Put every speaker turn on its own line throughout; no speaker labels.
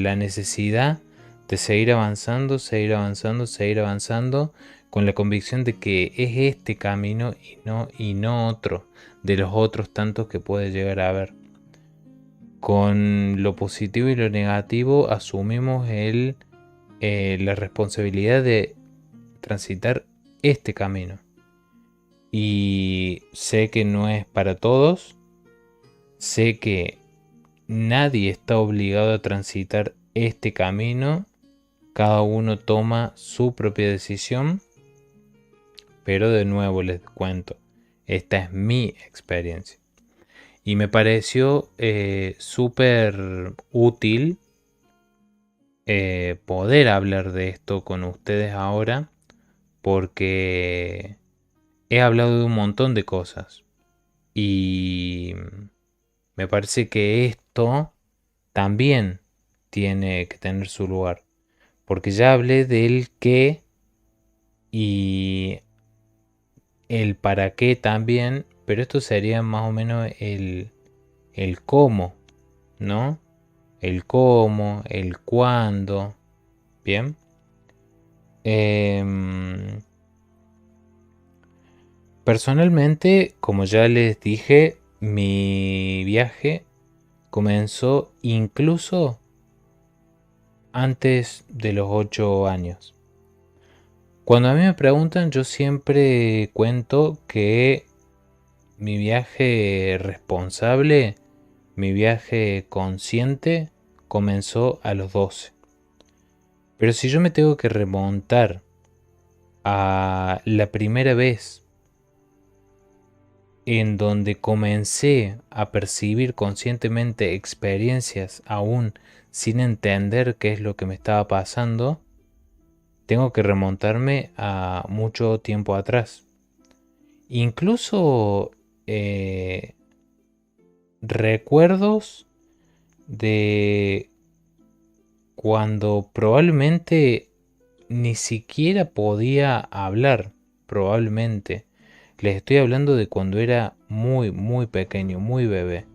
la necesidad de seguir avanzando, seguir avanzando, seguir avanzando, con la convicción de que es este camino y no otro de los otros tantos que puede llegar a haber. Con lo positivo y lo negativo asumimos la responsabilidad de transitar este camino. Y sé que no es para todos, sé que nadie está obligado a transitar este camino, cada uno toma su propia decisión, pero de nuevo les cuento, esta es mi experiencia. Y me pareció súper útil poder hablar de esto con ustedes ahora, porque he hablado de un montón de cosas y me parece que esto también tiene que tener su lugar, porque ya hablé del qué y el para qué también, pero esto sería más o menos el cómo, ¿no? El cómo, el cuándo, ¿bien? Personalmente, como ya les dije, mi viaje comenzó incluso antes de los 8 años. Cuando a mí me preguntan, yo siempre cuento que mi viaje responsable, mi viaje consciente, comenzó a los 12. Pero si yo me tengo que remontar a la primera vez en donde comencé a percibir conscientemente experiencias aún sin entender qué es lo que me estaba pasando, tengo que remontarme a mucho tiempo atrás. Incluso recuerdos de cuando probablemente ni siquiera podía hablar, probablemente. Les estoy hablando de cuando era muy, muy pequeño, muy bebé.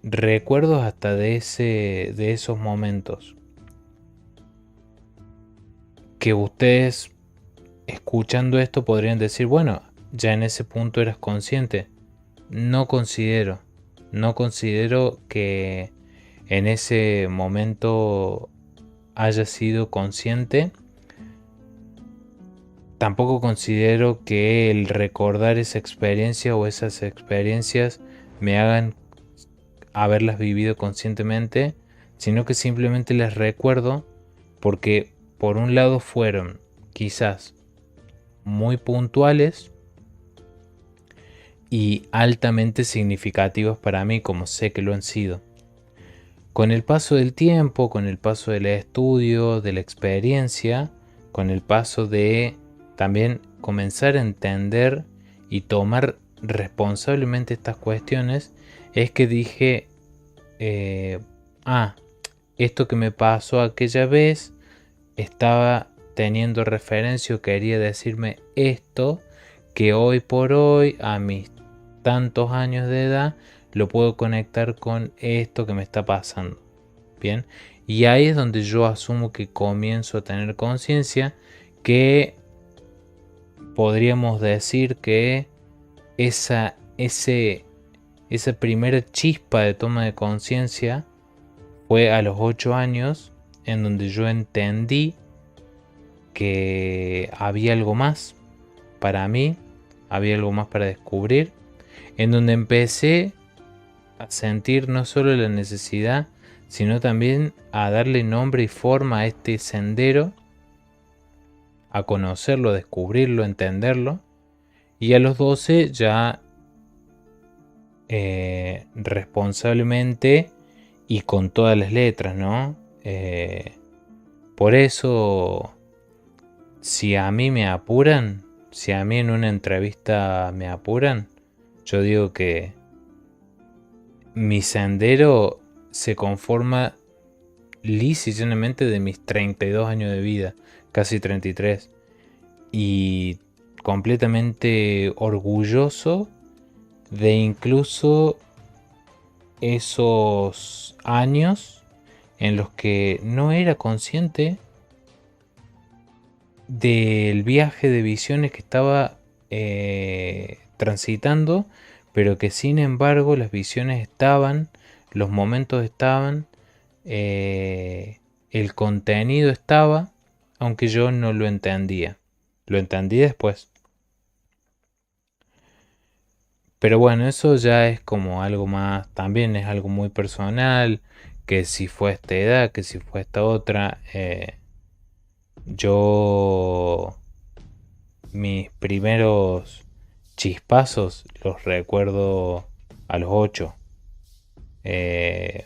Recuerdos hasta de esos momentos. Que ustedes escuchando esto podrían decir, bueno, ya en ese punto eras consciente. No considero, no considero que en ese momento haya sido consciente. Tampoco considero que el recordar esa experiencia o esas experiencias me hagan haberlas vivido conscientemente, sino que simplemente las recuerdo porque por un lado fueron quizás muy puntuales y altamente significativos para mí, como sé que lo han sido. Con el paso del tiempo, con el paso del estudio, de la experiencia, con el paso de también comenzar a entender y tomar responsablemente estas cuestiones, es que dije, esto que me pasó aquella vez, estaba teniendo referencia o quería decirme esto, que hoy por hoy, a mis tantos años de edad, lo puedo conectar con esto que me está pasando. Bien, y ahí es donde yo asumo que comienzo a tener conciencia, que podríamos decir que esa primera chispa de toma de conciencia fue a los 8 años, en donde yo entendí que había algo más para mí, había algo más para descubrir, en donde empecé a sentir no solo la necesidad, sino también a darle nombre y forma a este sendero, a conocerlo, descubrirlo, entenderlo. Y a los 12 ya responsablemente y con todas las letras, ¿no? Por eso, si a mí me apuran, si a mí en una entrevista me apuran, yo digo que mi sendero se conforma lisa y llanamente de mis 32 años de vida, casi 33, y completamente orgulloso de incluso esos años en los que no era consciente del viaje de visiones que estaba transitando, pero que sin embargo las visiones estaban, los momentos estaban, el contenido estaba, aunque yo no lo entendía. Lo entendí después. Pero bueno, eso ya es como algo más, también es algo muy personal, que si fue esta edad, que si fue esta otra. Yo mis primeros chispazos los recuerdo a los 8. Eh,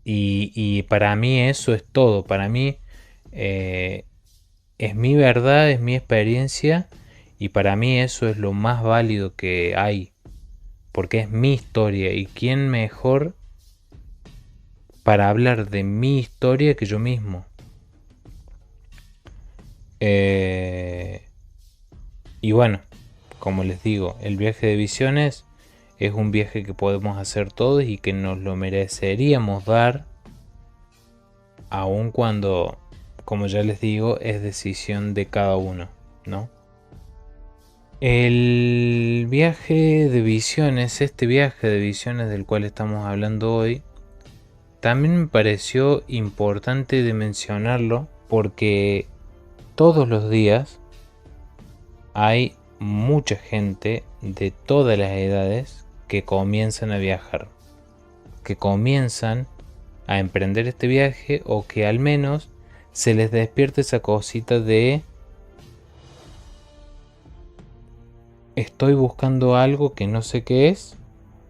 y para mí eso es todo. Para mí eh, es mi verdad, es mi experiencia. Y para mí eso es lo más válido que hay. Porque es mi historia. Y quién mejor para hablar de mi historia que yo mismo. Y bueno, como les digo, el viaje de visiones es un viaje que podemos hacer todos y que nos lo mereceríamos dar, aun cuando, como ya les digo, es decisión de cada uno, ¿no? El viaje de visiones, este viaje de visiones del cual estamos hablando hoy, también me pareció importante de mencionarlo porque todos los días hay mucha gente de todas las edades que comienzan a viajar, que comienzan a emprender este viaje o que al menos se les despierta esa cosita de estoy buscando algo que no sé qué es,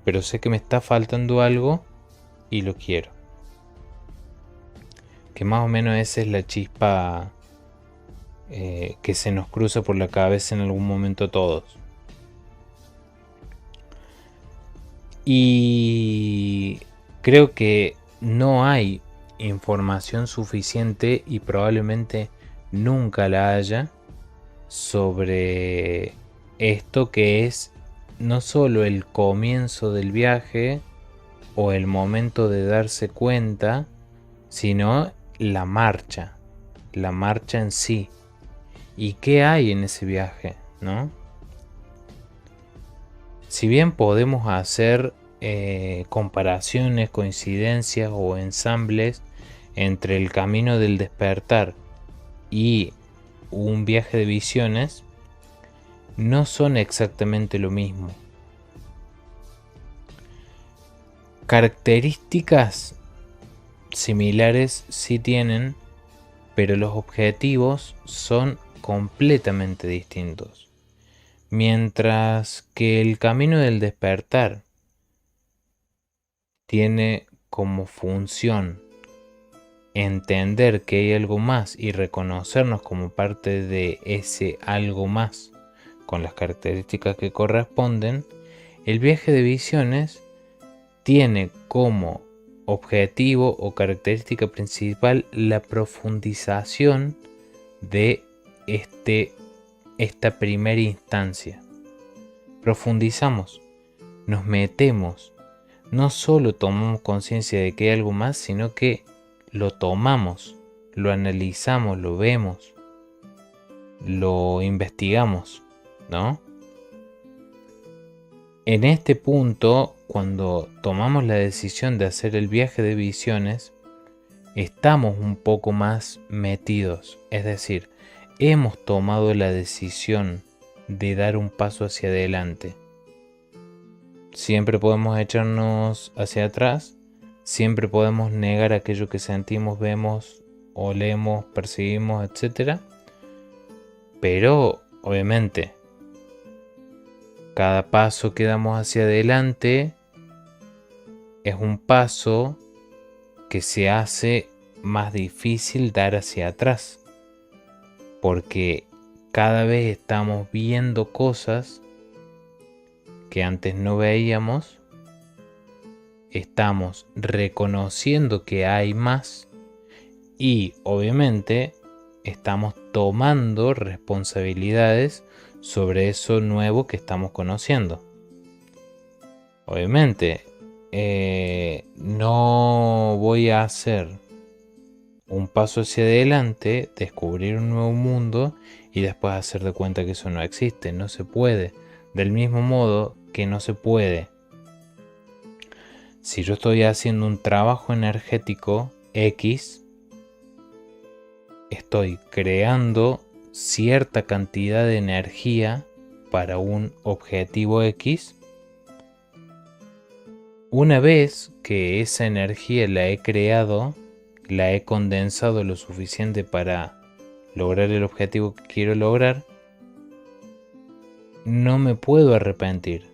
pero sé que me está faltando algo y lo quiero. Que más o menos esa es la chispa que se nos cruza por la cabeza en algún momento a todos. Y creo que no hay información suficiente y probablemente nunca la haya sobre esto que es no solo el comienzo del viaje o el momento de darse cuenta, sino la marcha en sí. ¿Y qué hay en ese viaje, no? Si bien podemos hacer comparaciones, coincidencias o ensambles entre el camino del despertar y un viaje de visiones, no son exactamente lo mismo. Características similares sí tienen, pero los objetivos son completamente distintos. Mientras que el camino del despertar tiene como función entender que hay algo más y reconocernos como parte de ese algo más con las características que corresponden, el viaje de visiones tiene como objetivo o característica principal la profundización de esta primera instancia. Profundizamos, nos metemos, no solo tomamos conciencia de que hay algo más, sino que lo tomamos, lo analizamos, lo vemos, lo investigamos, ¿no? En este punto, cuando tomamos la decisión de hacer el viaje de visiones, estamos un poco más metidos, es decir, hemos tomado la decisión de dar un paso hacia adelante. Siempre podemos echarnos hacia atrás, siempre podemos negar aquello que sentimos, vemos, olemos, percibimos, etc. Pero, obviamente, cada paso que damos hacia adelante es un paso que se hace más difícil dar hacia atrás, porque cada vez estamos viendo cosas que antes no veíamos, estamos reconociendo que hay más y obviamente estamos tomando responsabilidades sobre eso nuevo que estamos conociendo. Obviamente no voy a hacer un paso hacia adelante, descubrir un nuevo mundo y después hacer de cuenta que eso no existe. No se puede. Del mismo modo que no se puede. Si yo estoy haciendo un trabajo energético X, estoy creando cierta cantidad de energía para un objetivo X. Una vez que esa energía la he creado, la he condensado lo suficiente para lograr el objetivo que quiero lograr, no me puedo arrepentir.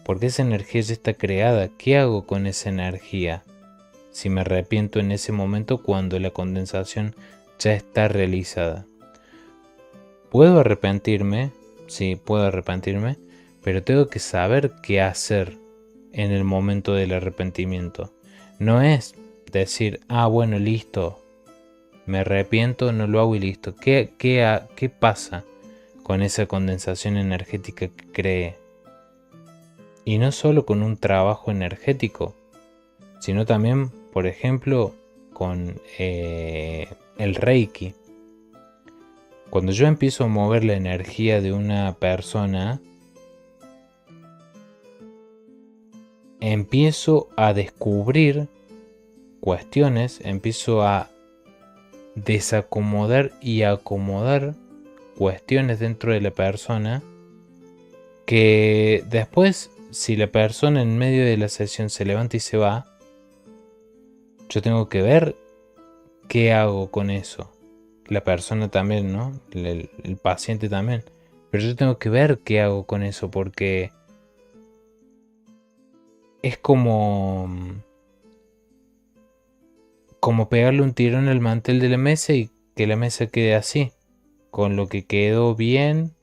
Porque esa energía ya está creada. ¿Qué hago con esa energía si me arrepiento en ese momento cuando la condensación ya está realizada? ¿Puedo arrepentirme? Sí, puedo arrepentirme, pero tengo que saber qué hacer en el momento del arrepentimiento. No es decir, bueno, listo, me arrepiento, no lo hago y listo. ¿Qué pasa con esa condensación energética que creé? Y no solo con un trabajo energético, sino también, por ejemplo, con el Reiki. Cuando yo empiezo a mover la energía de una persona, empiezo a descubrir cuestiones, empiezo a desacomodar y acomodar cuestiones dentro de la persona que después, si la persona en medio de la sesión se levanta y se va, yo tengo que ver qué hago con eso. La persona también, ¿no? El paciente también. Pero yo tengo que ver qué hago con eso porque es como pegarle un tirón al mantel de la mesa y que la mesa quede así. Con lo que quedó bien,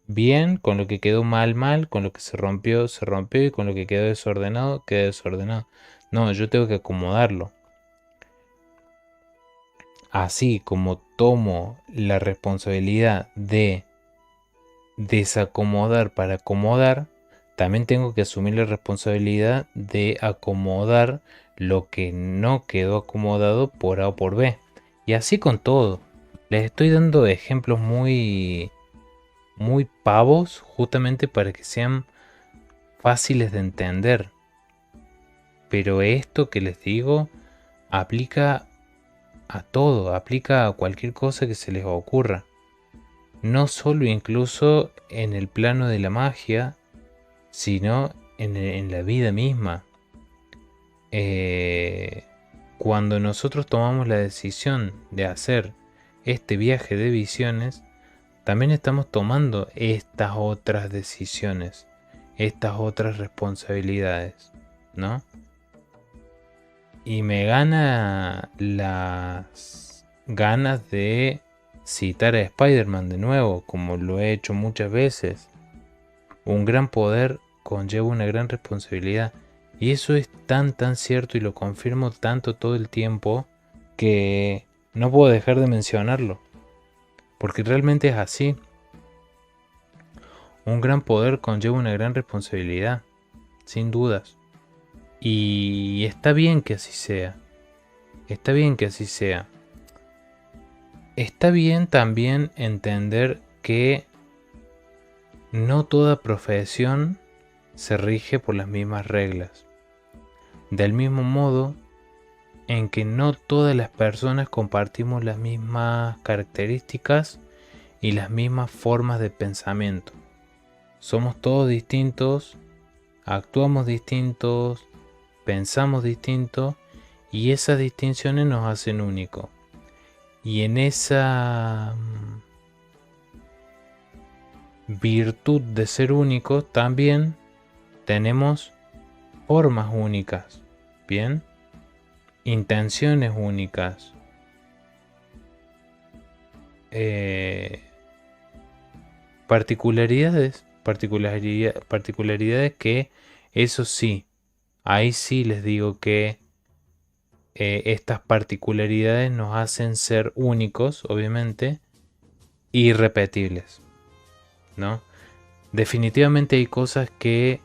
bien, con lo que quedó mal, mal, con lo que se rompió y con lo que quedó desordenado, quedó desordenado. No, yo tengo que acomodarlo. Así como tomo la responsabilidad de desacomodar para acomodar, también tengo que asumir la responsabilidad de acomodar lo que no quedó acomodado por A o por B. Y así con todo. Les estoy dando ejemplos muy pavos justamente para que sean fáciles de entender. Pero esto que les digo aplica a todo, aplica a cualquier cosa que se les ocurra. No solo incluso en el plano de la magia, sino en la vida misma. Cuando nosotros tomamos la decisión de hacer este viaje de visiones, también estamos tomando estas otras decisiones, estas otras responsabilidades, ¿no? Y me gana las ganas de citar a Spider-Man de nuevo, como lo he hecho muchas veces. Un gran poder conlleva una gran responsabilidad. Y eso es tan cierto y lo confirmo tanto todo el tiempo que no puedo dejar de mencionarlo. Porque realmente es así. Un gran poder conlleva una gran responsabilidad, sin dudas. Y está bien que así sea. Está bien que así sea. Está bien también entender que no toda profesión se rige por las mismas reglas. Del mismo modo en que no todas las personas compartimos las mismas características y las mismas formas de pensamiento. Somos todos distintos, actuamos distintos, pensamos distinto y esas distinciones nos hacen únicos. Y en esa virtud de ser únicos también tenemos formas únicas, ¿bien? Intenciones únicas. Particularidades que eso sí, ahí sí les digo que estas particularidades nos hacen ser únicos, obviamente, y irrepetibles, ¿no? Definitivamente hay cosas que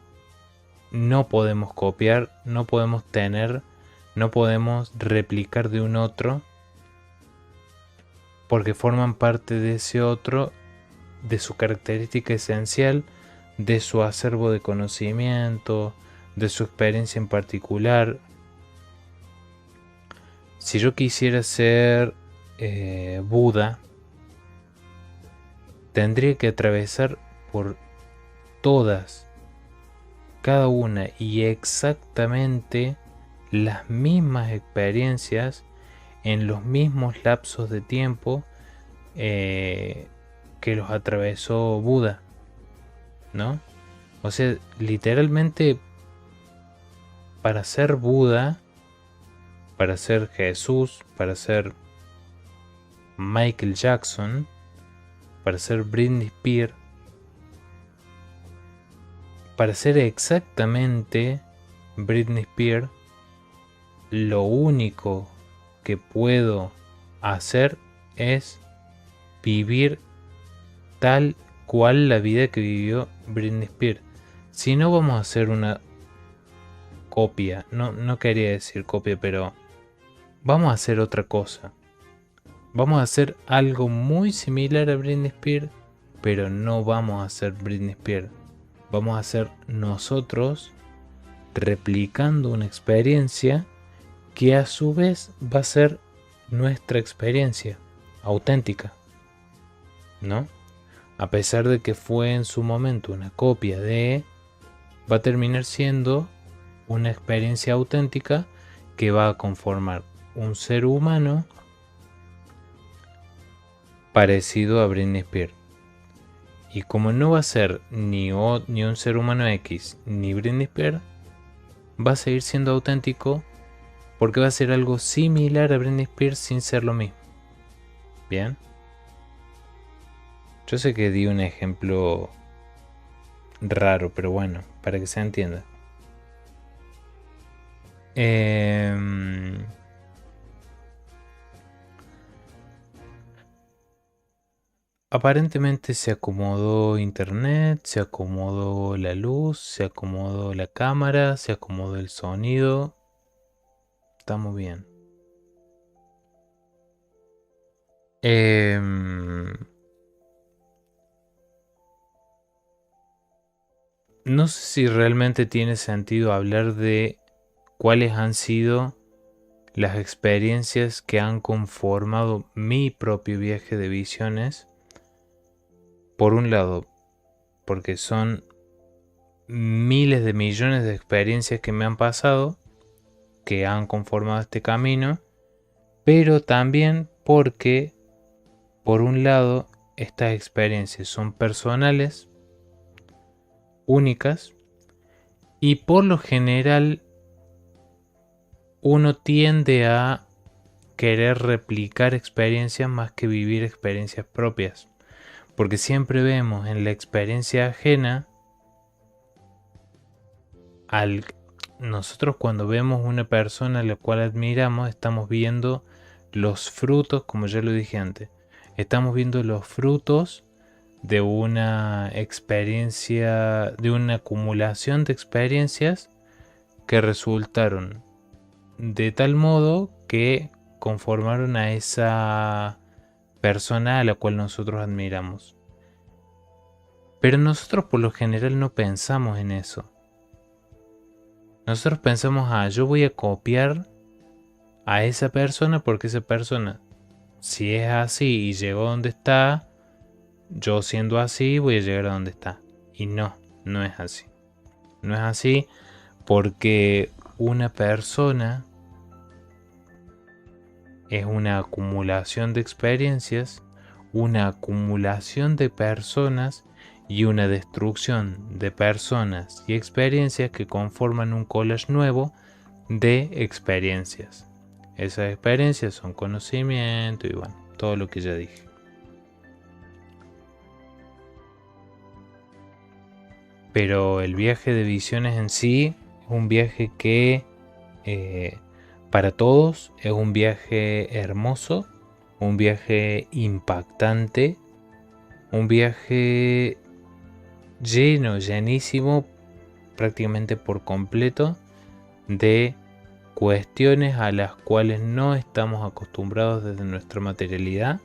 no podemos copiar, no podemos tener, no podemos replicar de un otro, porque forman parte de ese otro, de su característica esencial, de su acervo de conocimiento, de su experiencia en particular. Si yo quisiera ser Buda, tendría que atravesar por todas, cada una y exactamente las mismas experiencias en los mismos lapsos de tiempo que los atravesó Buda, ¿no? O sea, literalmente para ser Buda, para ser Jesús, para ser Michael Jackson, para ser Britney Spears, para ser exactamente Britney Spears, lo único que puedo hacer es vivir tal cual la vida que vivió Britney Spears. Si no, vamos a hacer una copia. No quería decir copia, pero vamos a hacer otra cosa. Vamos a hacer algo muy similar a Britney Spears, pero no vamos a hacer Britney Spears. Vamos a hacer nosotros replicando una experiencia que a su vez va a ser nuestra experiencia auténtica, ¿no? A pesar de que fue en su momento una copia de, va a terminar siendo una experiencia auténtica que va a conformar un ser humano parecido a Britney Spears. Y como no va a ser ni un ser humano X ni Britney Spears, va a seguir siendo auténtico porque va a ser algo similar a Britney Spears sin ser lo mismo. Bien. Yo sé que di un ejemplo raro, pero bueno, para que se entienda. Aparentemente se acomodó internet, se acomodó la luz, se acomodó la cámara, se acomodó el sonido. Estamos bien. No sé si realmente tiene sentido hablar de cuáles han sido las experiencias que han conformado mi propio viaje de visiones. Por un lado, porque son miles de millones de experiencias que me han pasado, que han conformado este camino, pero también porque, por un lado, estas experiencias son personales, únicas, y por lo general uno tiende a querer replicar experiencias más que vivir experiencias propias, porque siempre vemos en la experiencia ajena nosotros cuando vemos una persona a la cual admiramos, estamos viendo los frutos, como ya lo dije antes, estamos viendo los frutos de una experiencia, de una acumulación de experiencias que resultaron de tal modo que conformaron a esa persona a la cual nosotros admiramos. Pero nosotros por lo general no pensamos en eso. Nosotros pensamos, yo voy a copiar a esa persona porque esa persona, si es así y llegó a donde está, yo siendo así voy a llegar a donde está. Y no es así. No es así porque una persona es una acumulación de experiencias, una acumulación de personas y una destrucción de personas y experiencias que conforman un collage nuevo de experiencias. Esas experiencias son conocimiento y bueno, todo lo que ya dije. Pero el viaje de visiones en sí es un viaje que para todos es un viaje hermoso, un viaje impactante, un viaje llenísimo prácticamente por completo de cuestiones a las cuales no estamos acostumbrados desde nuestra materialidad